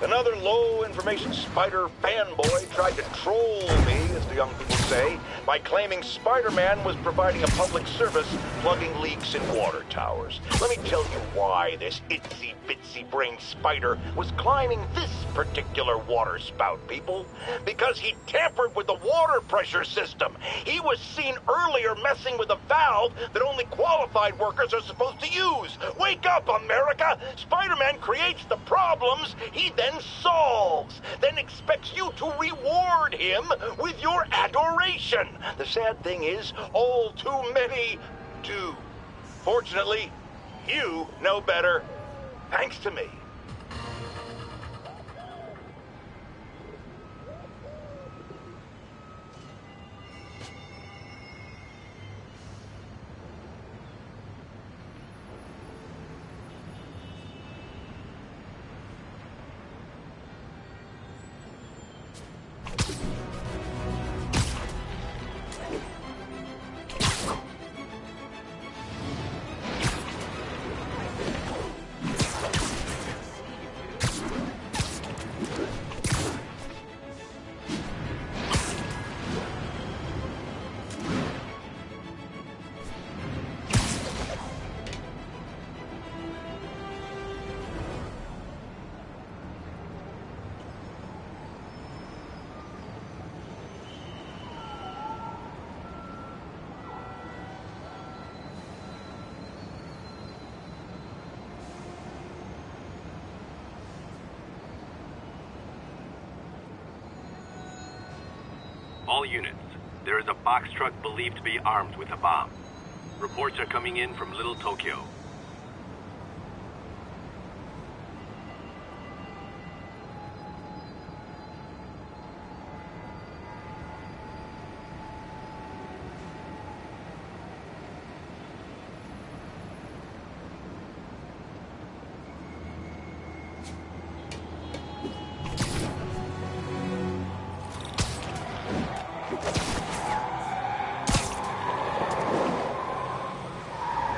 Another low-information Spider fanboy tried to troll me, as the young people say, by claiming Spider-Man was providing a public service plugging leaks in water towers. Let me tell you why this itsy-bitsy-brain spider was climbing this particular water spout, people. Because he tampered with the water pressure system. He was seen earlier messing with a valve that only qualified workers are supposed to use. Wake up, America! Spider-Man creates the problems he then solves, then expects you to reward him with your adoration. The sad thing is, all too many do. Fortunately, you know better, thanks to me. All units, there is a box truck believed to be armed with a bomb. Reports are coming in from Little Tokyo.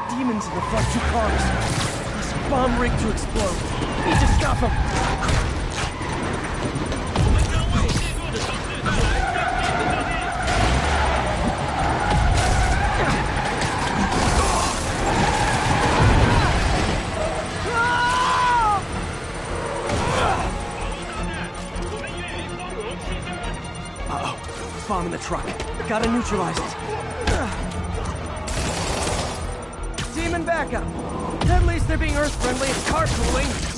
Demons in the front two cars. This bomb rigged to explode. Need to stop him. Uh-oh. Bomb in the truck. Gotta neutralize it. Demon backup. At least they're being Earth-friendly and carpooling.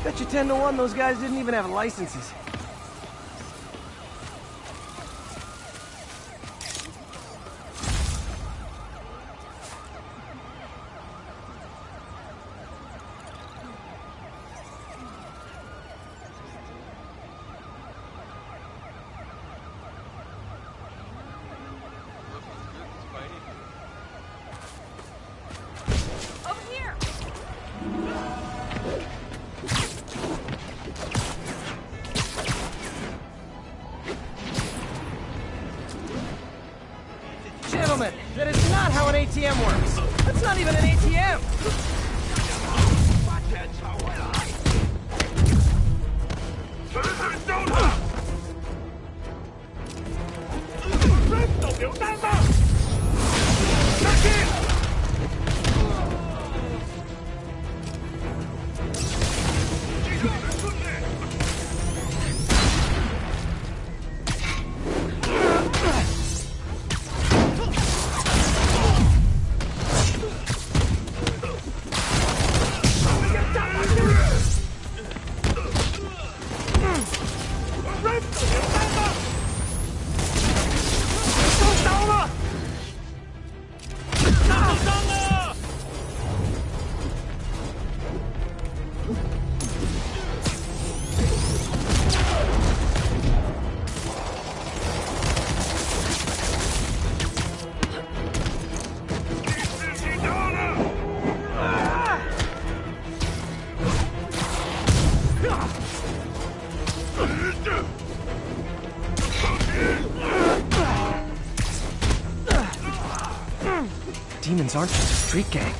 Bet you 10 to 1 those guys didn't even have licenses. Gentlemen, that is not how an ATM works. That's not even an ATM. demons aren't just a street gang.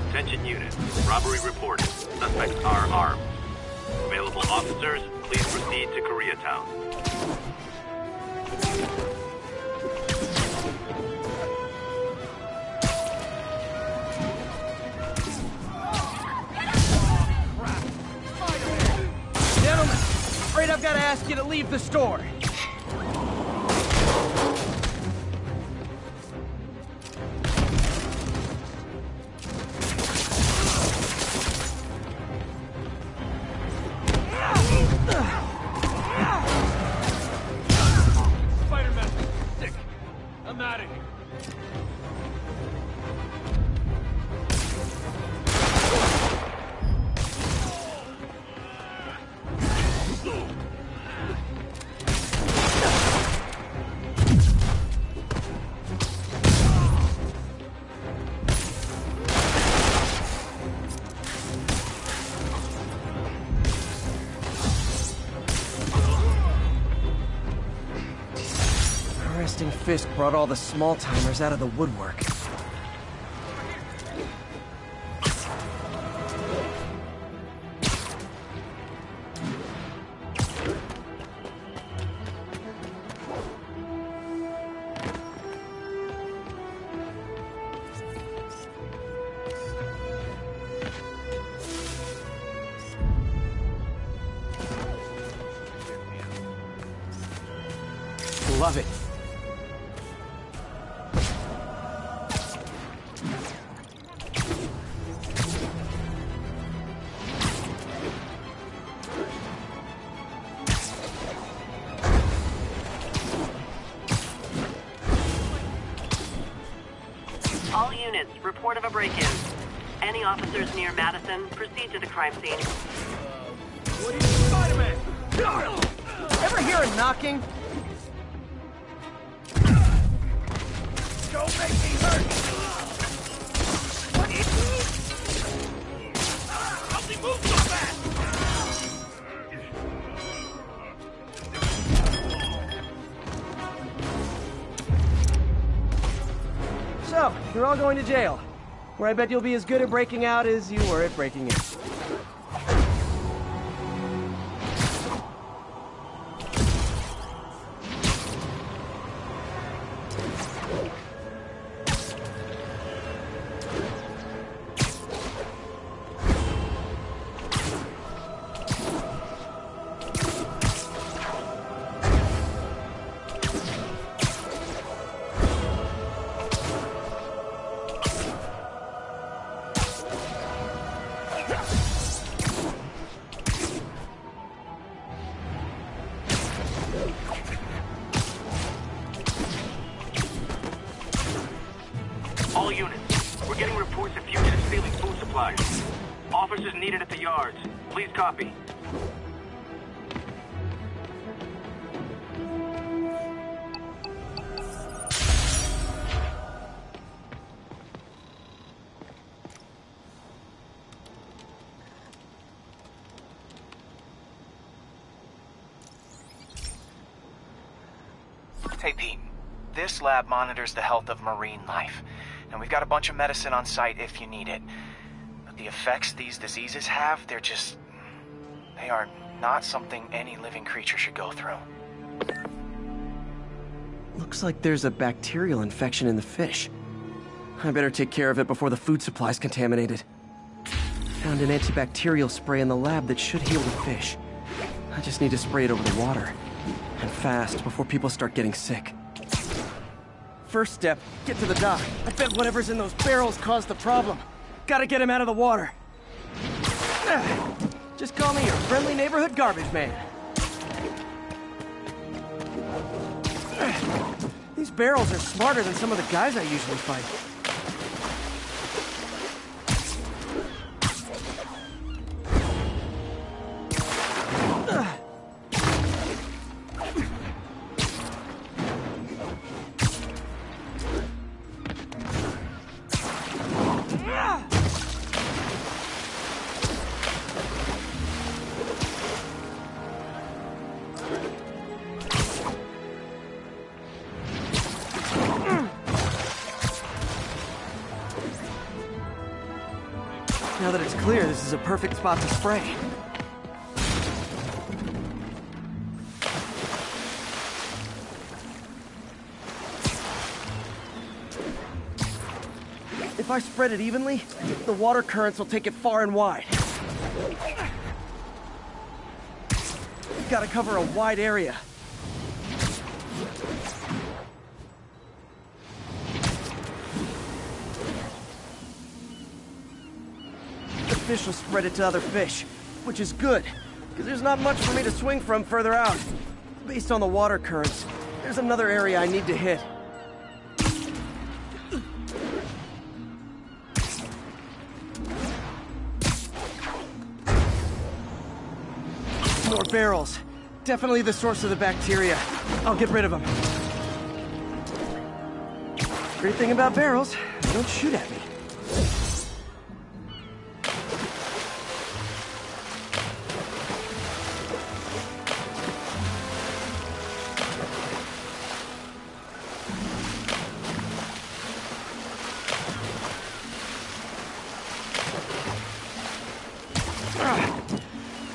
Attention unit. Robbery reported. Suspects are armed. Available officers, please proceed to Koreatown. Gentlemen, afraid I've got to ask you to leave the store. Fisk brought all the small-timers out of the woodwork. Love it. All units, report of a break-in. Any officers near Madison, proceed to the crime scene. What are you, Spider-Man? Ever hear a knocking? Don't make me hurt! What is he? How's he move so fast? So, you're all going to jail, where I bet you'll be as good at breaking out as you were at breaking in. All units, we're getting reports of fugitives stealing food supplies. Officers needed at the yards. Please copy. Hey, Pete. This lab monitors the health of marine life, and we've got a bunch of medicine on site if you need it. But the effects these diseases have, they are not something any living creature should go through. Looks like there's a bacterial infection in the fish. I better take care of it before the food supply's contaminated. Found an antibacterial spray in the lab that should heal the fish. I just need to spray it over the water. And fast, before people start getting sick. First step, get to the dock. I bet whatever's in those barrels caused the problem. Gotta get him out of the water. Just call me your friendly neighborhood garbage man. These barrels are smarter than some of the guys I usually fight. Now that it's clear, this is a perfect spot to spray. If I spread it evenly, the water currents will take it far and wide. Gotta cover a wide area. The fish will spread it to other fish, which is good, because there's not much for me to swing from further out. Based on the water currents, there's another area I need to hit. More barrels. Definitely the source of the bacteria. I'll get rid of them. Great thing about barrels, they don't shoot at me.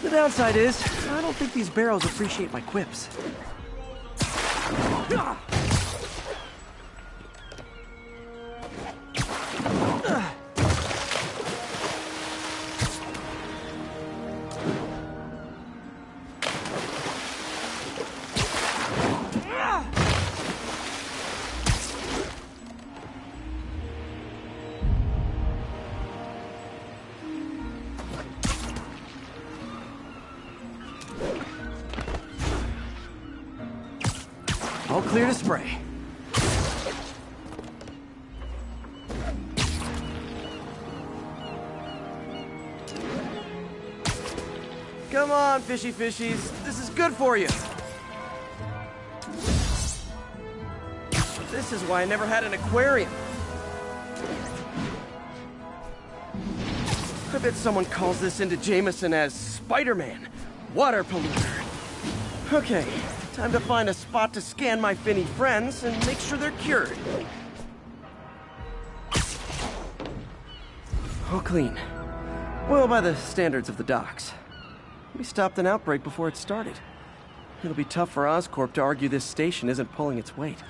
The downside is, I don't think these barrels appreciate my quips. All clear to spray. Come on, fishy fishies. This is good for you. This is why I never had an aquarium. I bet someone calls this into Jameson as Spider-Man, water polluter. Okay. Time to find a spot to scan my finny friends and make sure they're cured. All clean. Well, by the standards of the docks. We stopped an outbreak before it started. It'll be tough for Oscorp to argue this station isn't pulling its weight.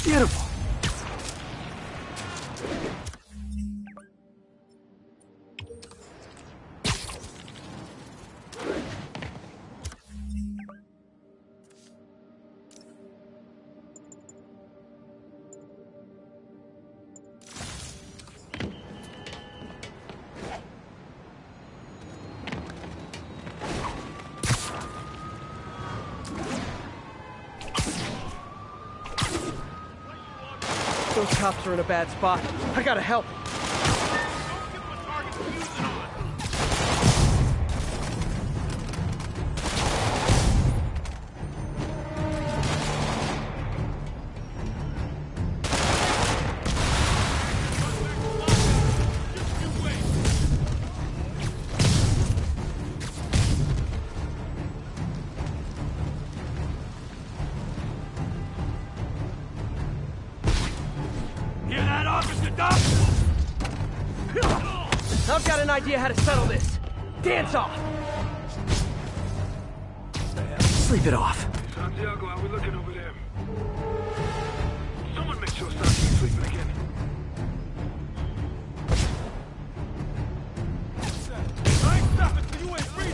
Beautiful. Those cops are in a bad spot. I gotta help. I've got an idea how to settle this. Dance off! Sleep it off. Santiago, how we looking over there? Someone make sure Santiago's sleeping again. I ain't stopping till you ain't free.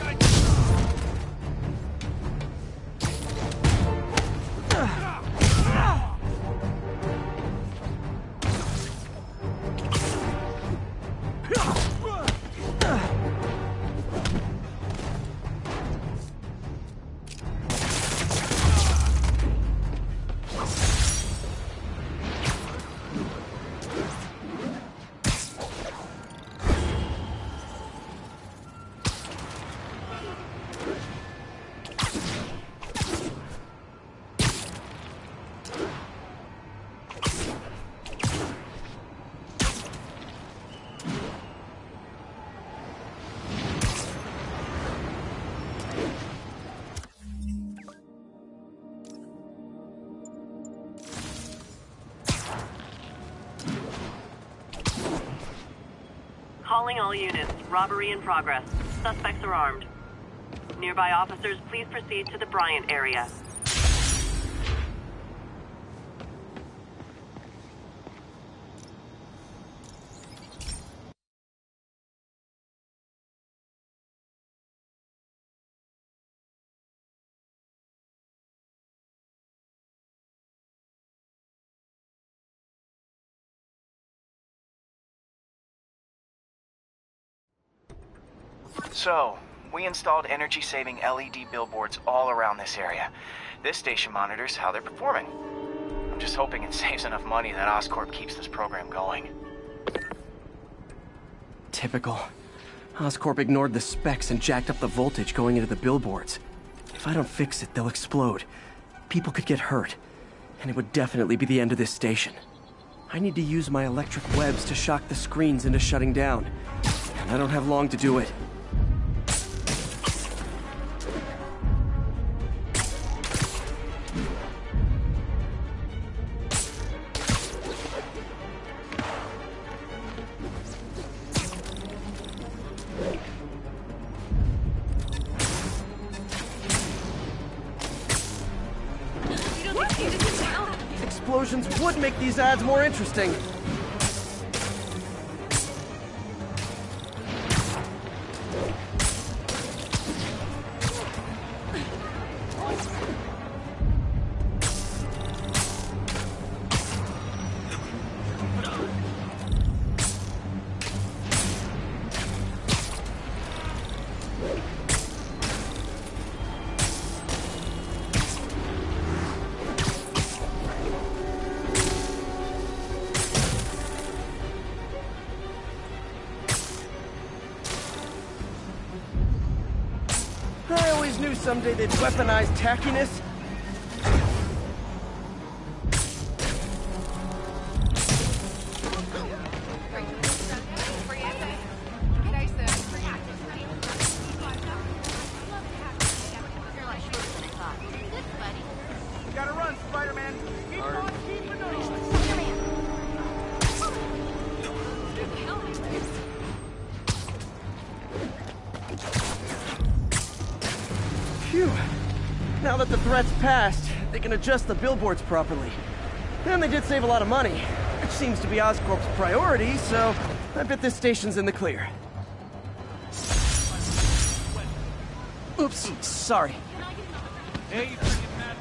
Calling all units. Robbery in progress. Suspects are armed. Nearby officers, please proceed to the Bryant area. So, we installed energy-saving LED billboards all around this area. This station monitors how they're performing. I'm just hoping it saves enough money that Oscorp keeps this program going. Typical. Oscorp ignored the specs and jacked up the voltage going into the billboards. If I don't fix it, they'll explode. People could get hurt. And it would definitely be the end of this station. I need to use my electric webs to shock the screens into shutting down. And I don't have long to do it. Explosions would make these ads more interesting. I always knew someday they'd weaponize tackiness. Gotta run, Spider-Man. Keep on keeping on. Phew. Now that the threat's passed, they can adjust the billboards properly. And they did save a lot of money, which seems to be Oscorp's priority, so I bet this station's in the clear. Oops, sorry. Hey, you freaking mad.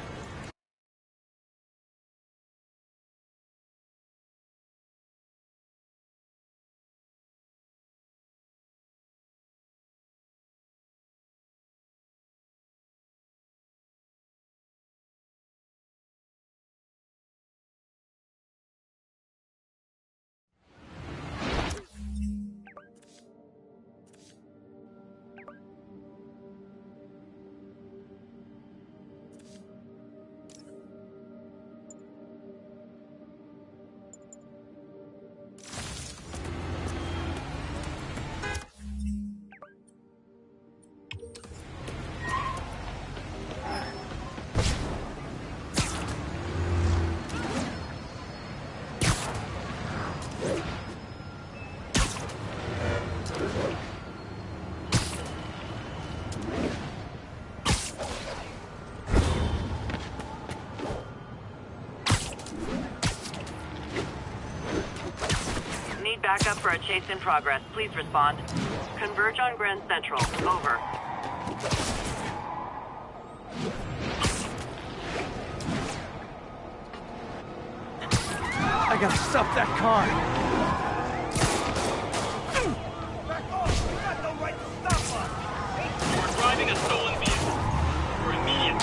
Backup for a chase in progress. Please respond. Converge on Grand Central. Over. I gotta stop that car. Back off! You got no right to stop us! You are driving a stolen vehicle. For immediate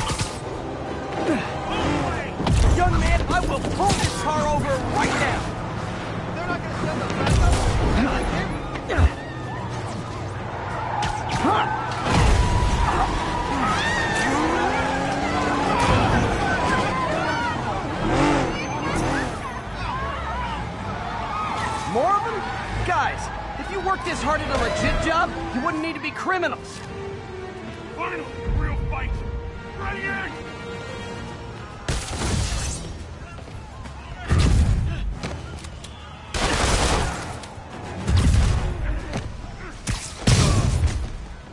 Young man, I will pull this car over right now. They're not gonna send us backup! More of them? Guys, if you worked this hard at a legit job, you wouldn't need to be criminals. Finally, real fight! Ready in!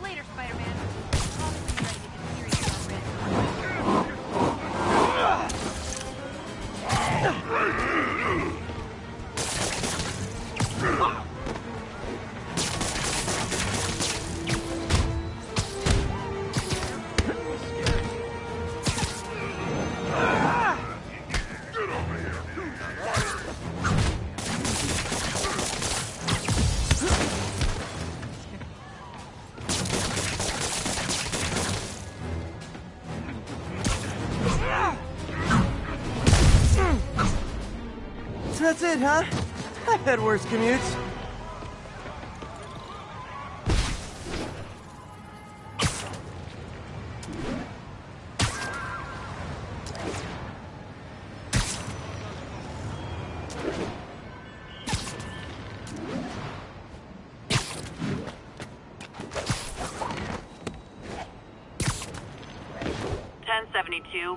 Later, Spider-Man. Call me when you're ready to get serious already. So that's it, huh? I've had worse commutes.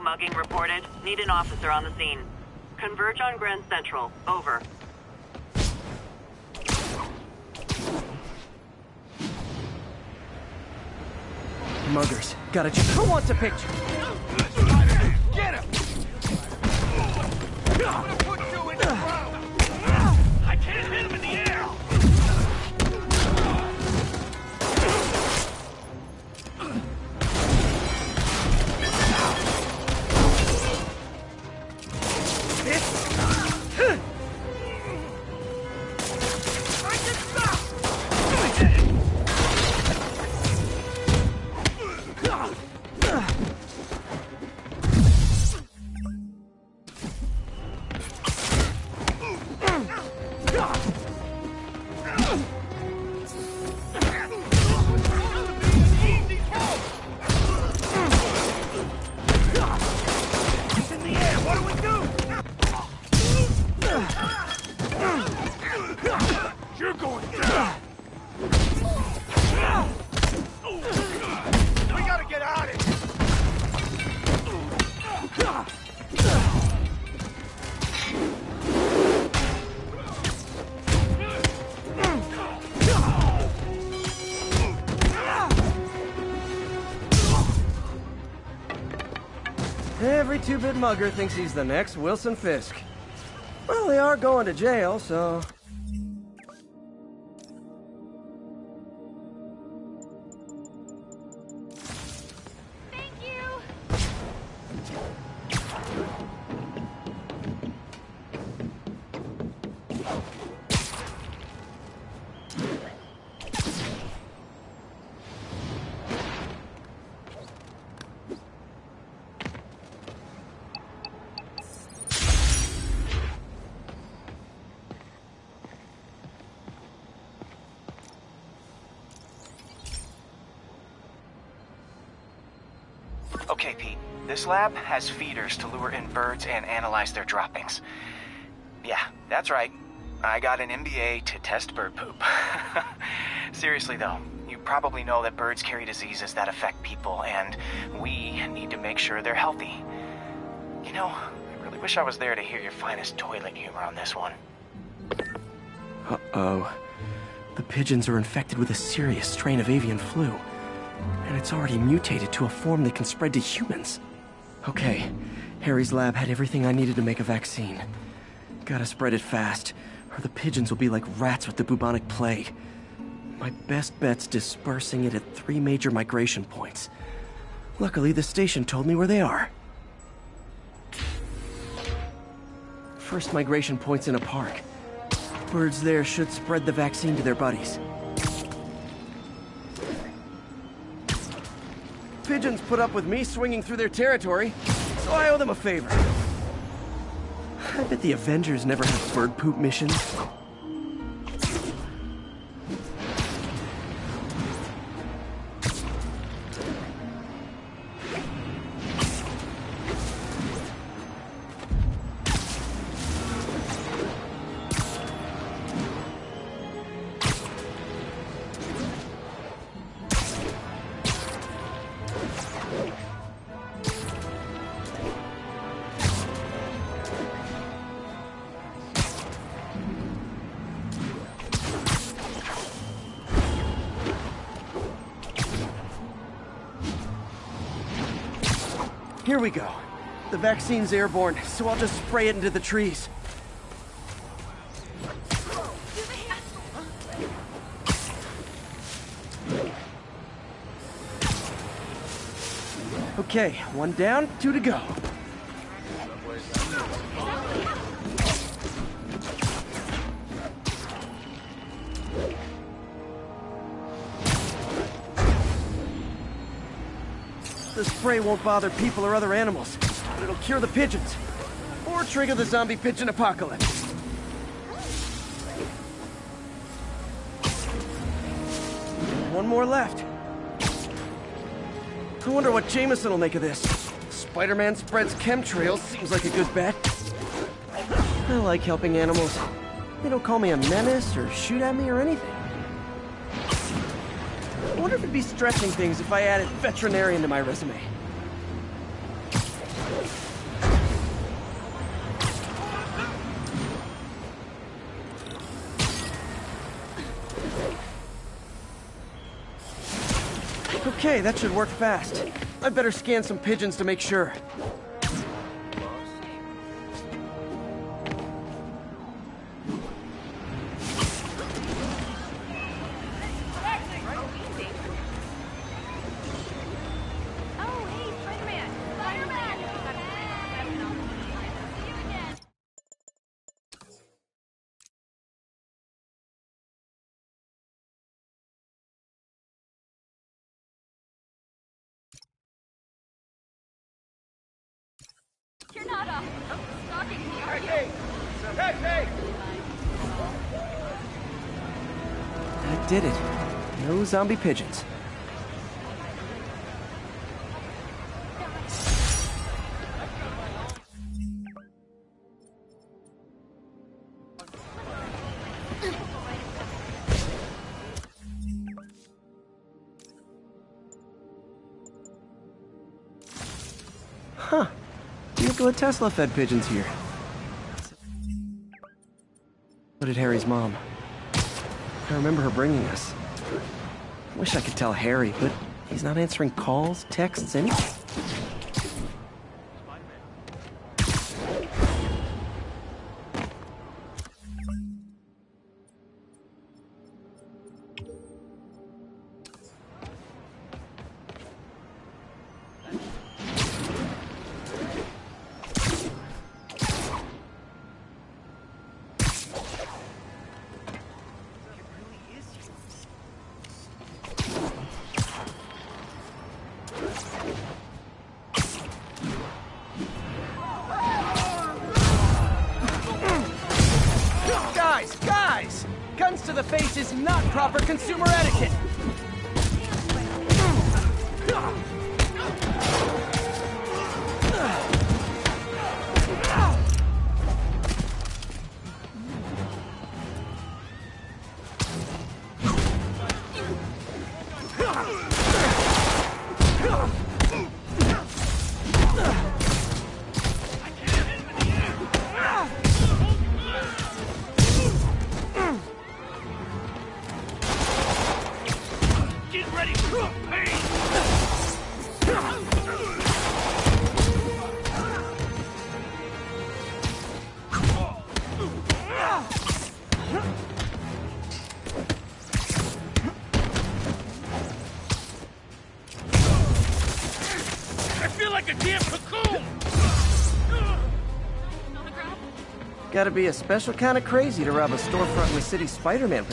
Mugging reported. Need an officer on the scene. Converge on Grand Central. Over. Muggers. Gotta check. Who wants a picture? Get him! I'm gonna put you in the ground! I can't hit him in the air! Every two-bit mugger thinks he's the next Wilson Fisk. Well, they are going to jail, so... Thank you! Okay, Pete. This lab has feeders to lure in birds and analyze their droppings. Yeah, that's right. I got an MBA to test bird poop. Seriously, though, you probably know that birds carry diseases that affect people, and we need to make sure they're healthy. You know, I really wish I was there to hear your finest toilet humor on this one. Uh-oh. The pigeons are infected with a serious strain of avian flu. And it's already mutated to a form that can spread to humans. Okay, Harry's lab had everything I needed to make a vaccine. Gotta spread it fast, or the pigeons will be like rats with the bubonic plague. My best bet's dispersing it at 3 major migration points. Luckily, the station told me where they are. First migration point's in a park. Birds there should spread the vaccine to their buddies. Pigeons put up with me swinging through their territory, so I owe them a favor. I bet the Avengers never have bird poop missions. Here we go. The vaccine's airborne, so I'll just spray it into the trees. Okay, 1 down, 2 to go. The spray won't bother people or other animals, but it'll cure the pigeons. Or trigger the zombie pigeon apocalypse. One more left. I wonder what Jameson will make of this. Spider-Man spreads chemtrails seems like a good bet. I like helping animals. They don't call me a menace or shoot at me or anything. I wonder if it'd be stretching things if I added veterinarian to my resume. Okay, that should work fast. I'd better scan some pigeons to make sure. Oh, hey, Spider-Man! Spider-Man! See you again! You're not stalking me, are you? Hey! That did it. No zombie pigeons. Huh. Nikola Tesla fed pigeons here. So did Harry's mom. I remember her bringing us. Wish I could tell Harry, but he's not answering calls, texts, anything. Guys! Guns to the face is not proper consumer etiquette! I feel like a damn cocoon! On the ground? Gotta be a special kind of crazy to rob a storefront in the city Spider-Man.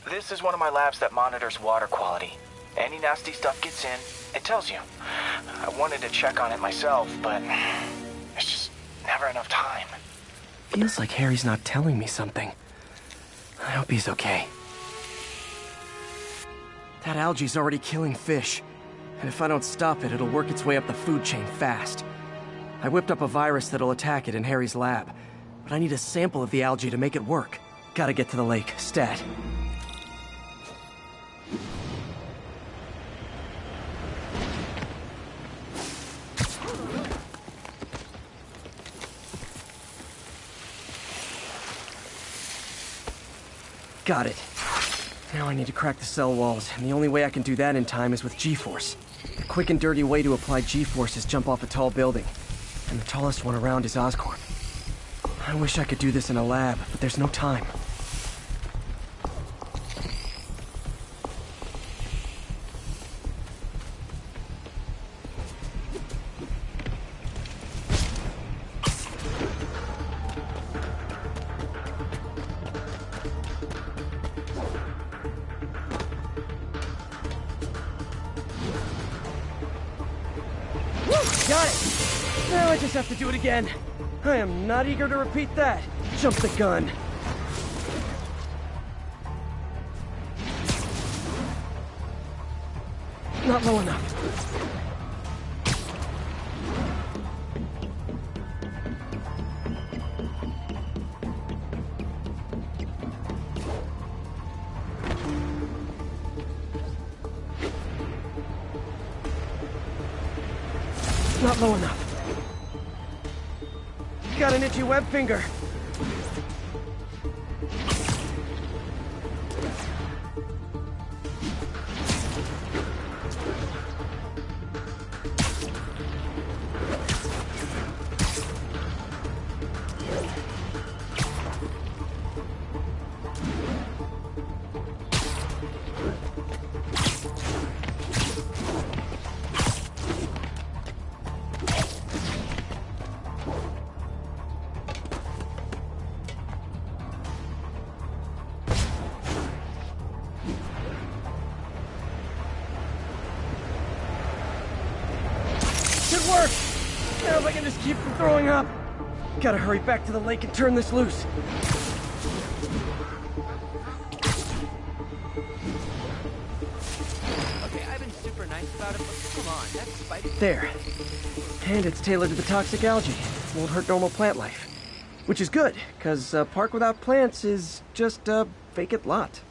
This is one of my labs that monitors water quality. Any nasty stuff gets in, it tells you. I wanted to check on it myself, but there's just never enough time. Feels like Harry's not telling me something. I hope he's okay. That algae's already killing fish. And if I don't stop it, it'll work its way up the food chain fast. I whipped up a virus that'll attack it in Harry's lab. But I need a sample of the algae to make it work. Gotta get to the lake, stat. Got it. Now I need to crack the cell walls, and the only way I can do that in time is with G-Force. The quick and dirty way to apply G-Force is jump off a tall building. And the tallest one around is Oscorp. I wish I could do this in a lab, but there's no time. Got it! Now I just have to do it again. I am not eager to repeat that. Jump the gun. Not low enough. Not low enough. Got an itchy web finger. Should work! Now if I can just keep from throwing up. Gotta hurry back to the lake and turn this loose. Okay, I've been super nice about it, but come on, that's Spider. There. And it's tailored to the toxic algae. Won't hurt normal plant life. Which is good, because a park without plants is just a vacant lot.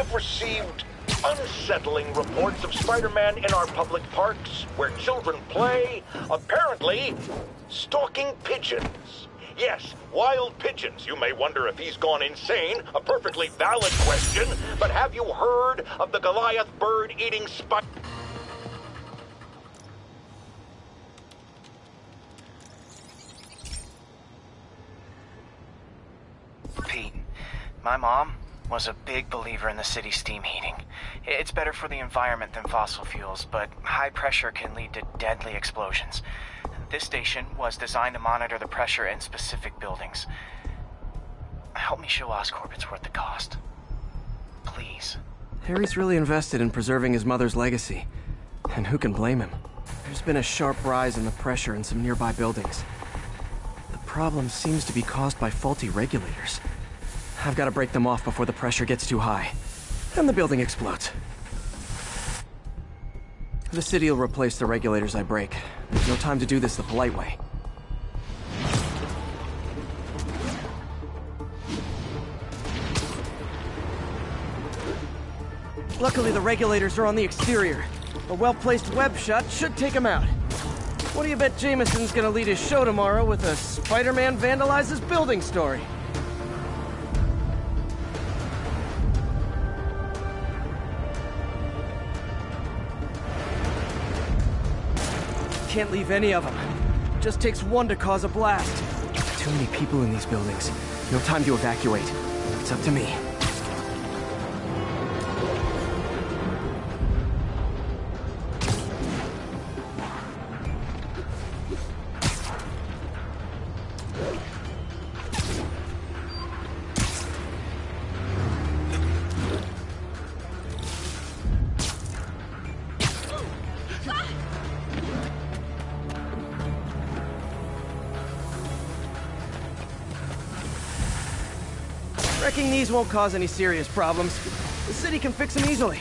have received unsettling reports of Spider-Man in our public parks, where children play, apparently stalking pigeons. Yes, wild pigeons. You may wonder if he's gone insane. A perfectly valid question. But have you heard of the Goliath bird-eating spider? Pete, my mom was a big believer in the city's steam heating. It's better for the environment than fossil fuels, but high pressure can lead to deadly explosions. This station was designed to monitor the pressure in specific buildings. Help me show Oscorp it's worth the cost. Please. Harry's really invested in preserving his mother's legacy. And who can blame him? There's been a sharp rise in the pressure in some nearby buildings. The problem seems to be caused by faulty regulators. I've got to break them off before the pressure gets too high. And the building explodes. The city will replace the regulators I break. There's no time to do this the polite way. Luckily, the regulators are on the exterior. A well-placed web shot should take them out. What do you bet Jameson's gonna lead his show tomorrow with a Spider-Man vandalizes building story? Can't leave any of them. Just takes one to cause a blast. Too many people in these buildings. No time to evacuate. It's up to me. Wrecking these won't cause any serious problems. The city can fix them easily.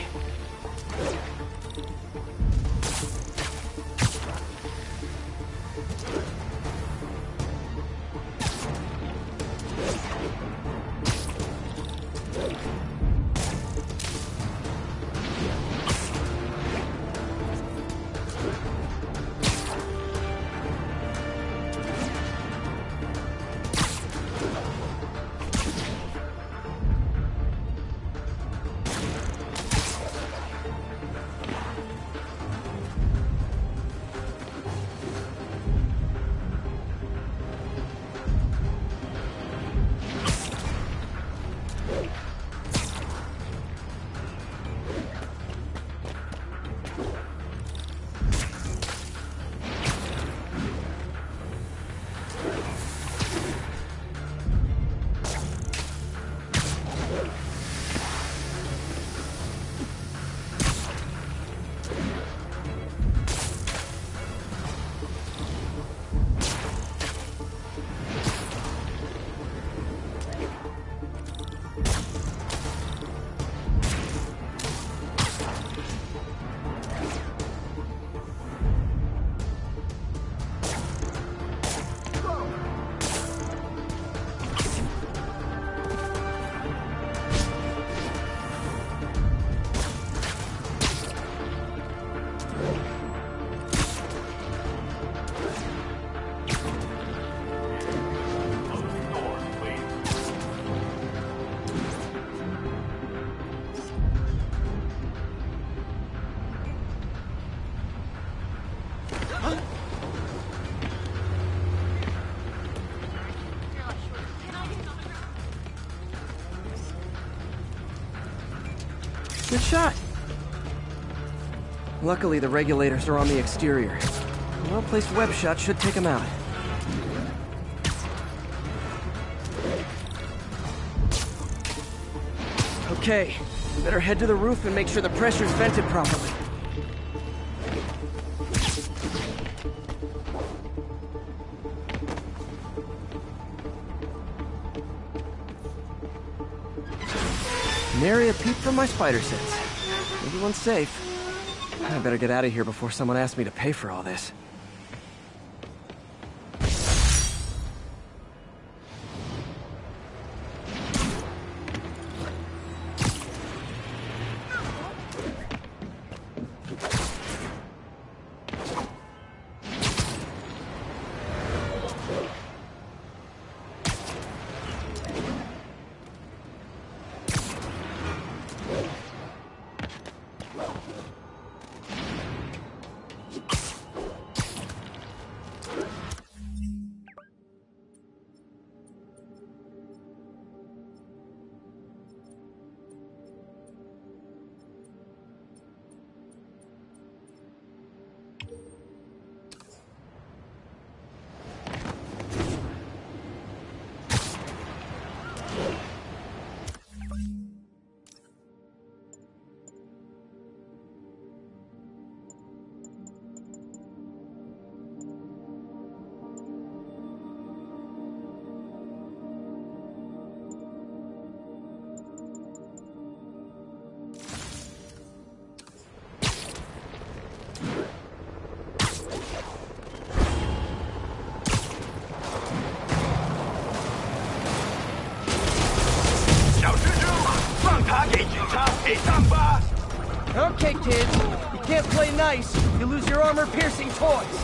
Good shot. Luckily, the regulators are on the exterior. A well-placed web shot should take them out. Okay, better head to the roof and make sure the pressure's vented properly. Nary a peep from my spider sense. Everyone's safe. I better get out of here before someone asks me to pay for all this. Okay, kids. You can't play nice. You lose your armor-piercing toys.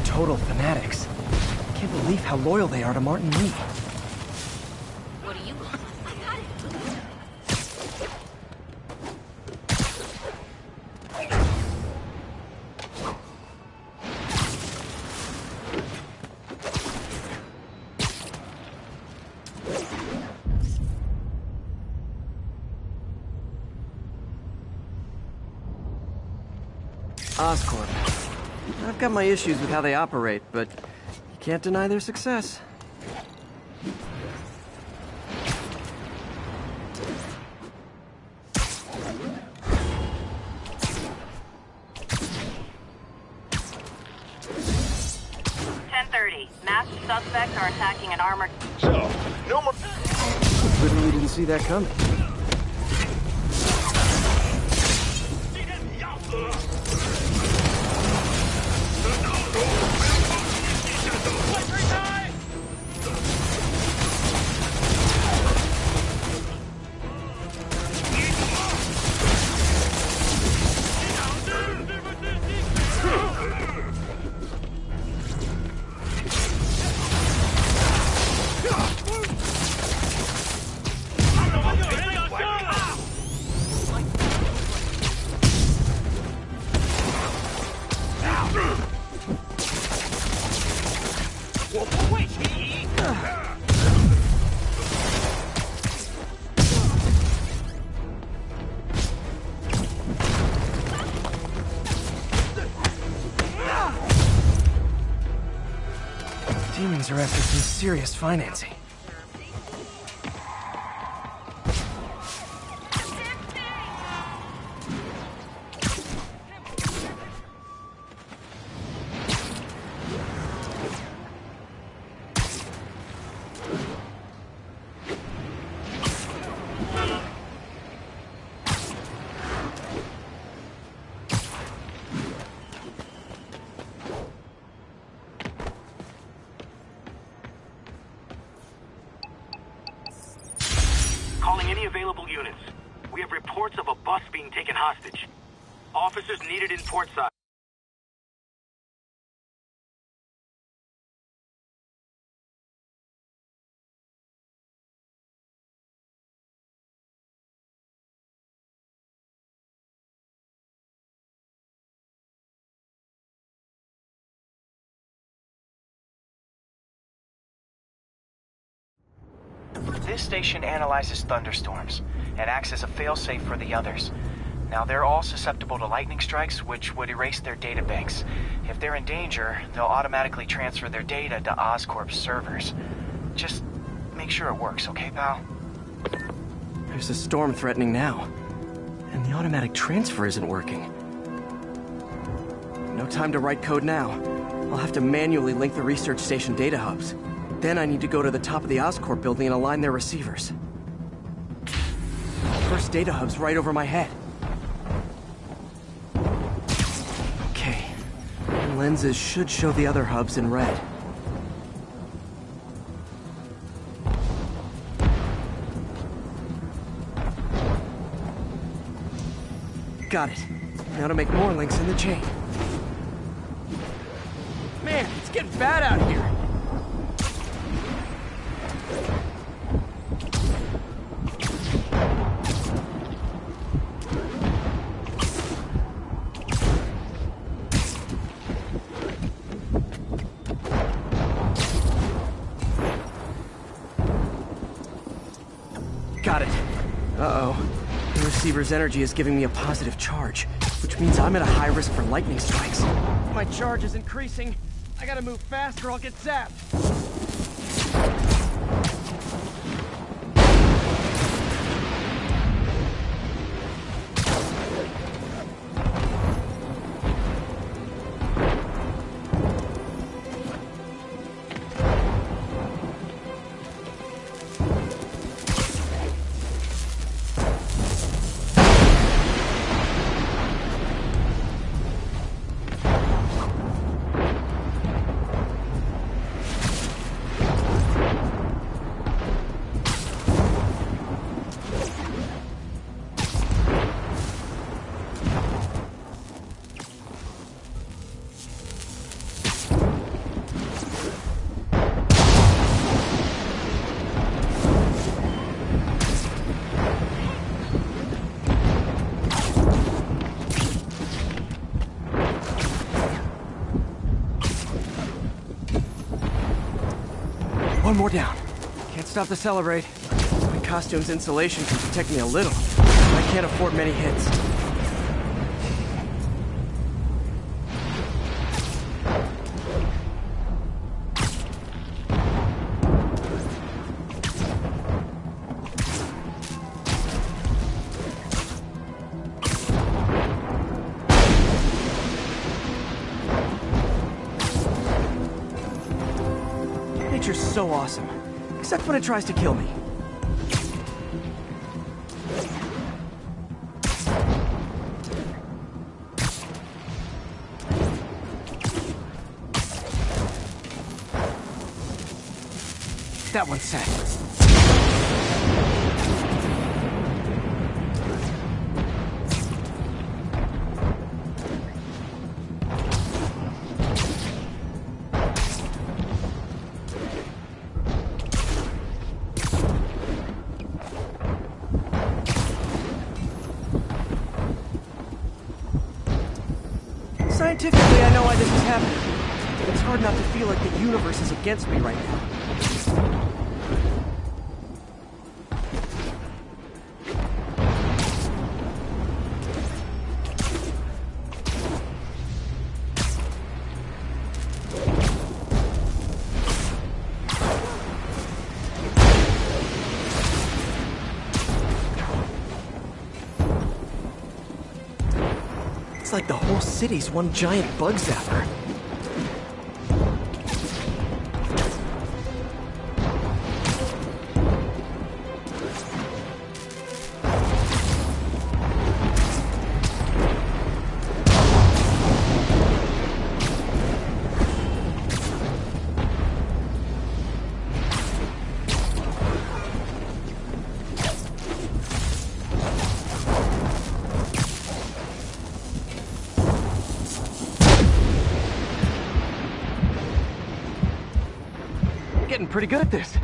Total fanatics. Can't believe how loyal they are to Martin Lee. What do you want? I got Oscorp. I've got my issues with how they operate, but you can't deny their success. Masked suspects are attacking an armored... So, no more... Literally didn't see that coming. Demons are after some serious financing. Calling any available units. We have reports of a bus being taken hostage. Officers needed in portside. This station analyzes thunderstorms and acts as a failsafe for the others. Now, they're all susceptible to lightning strikes, which would erase their databanks. If they're in danger, they'll automatically transfer their data to Oscorp's servers. Just make sure it works, okay, pal? There's a storm threatening now, and the automatic transfer isn't working. No time to write code now. I'll have to manually link the research station data hubs. Then I need to go to the top of the Oscorp building and align their receivers. First data hub's right over my head. Okay. Lenses should show the other hubs in red. Got it. Now to make more links in the chain. Man, it's getting bad out here. Uh-oh. The receiver's energy is giving me a positive charge, which means I'm at a high risk for lightning strikes. My charge is increasing. I gotta move fast or I'll get zapped. One more down. Can't stop to celebrate. My costume's insulation can protect me a little, but I can't afford many hits. Nature's so awesome, except when it tries to kill me. That one's set. Scientifically, I know why this is happening. It's hard not to feel like the universe is against me right now. It's like the whole city's one giant bug zapper. Getting pretty good at this.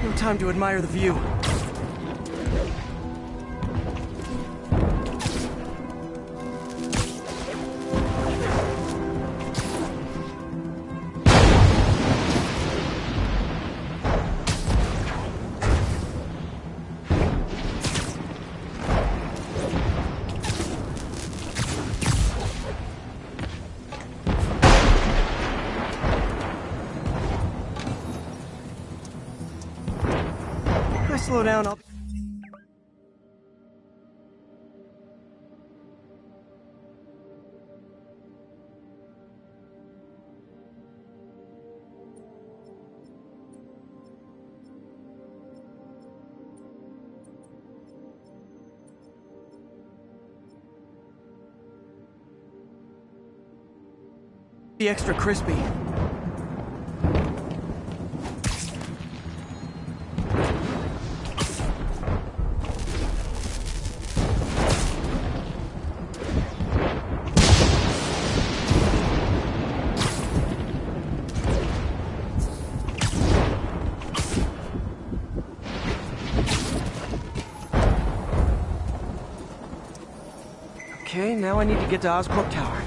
No time to admire the view. If I slow down, I'll... be extra crispy. Okay, now I need to get to Oscorp Tower.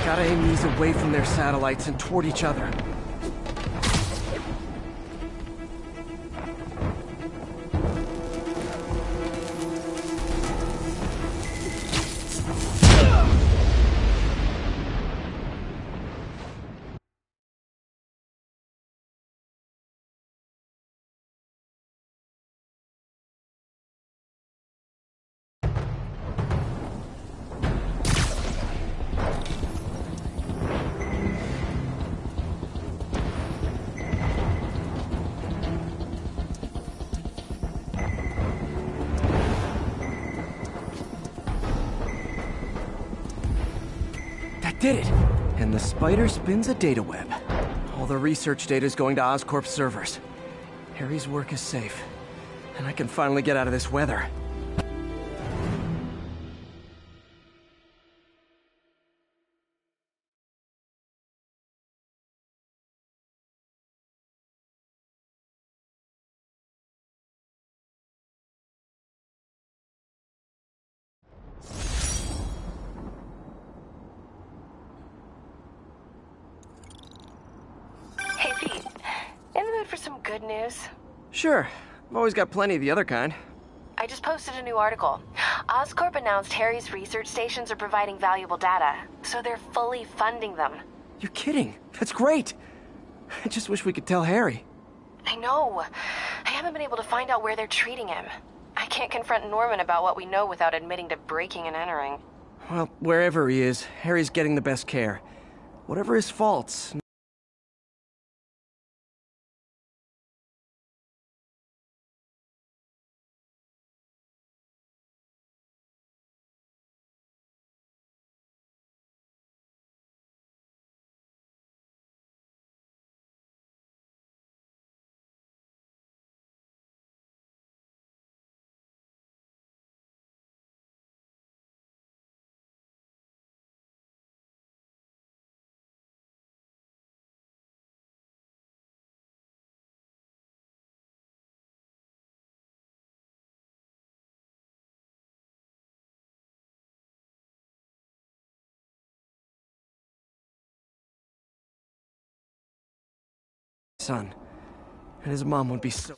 Gotta aim these away from their satellites and toward each other. Did it! And the spider spins a data web. All the research data is going to Oscorp servers. Harry's work is safe, and I can finally get out of this weather. Hey, Pete. In the mood for some good news? Sure, I've always got plenty of the other kind. I just posted a new article. Oscorp announced Harry's research stations are providing valuable data, so they're fully funding them. You're kidding. That's great. I just wish we could tell Harry. I know. I haven't been able to find out where they're treating him. I can't confront Norman about what we know without admitting to breaking and entering. Well, wherever he is, Harry's getting the best care. Whatever his faults. Son. And his mom would be so...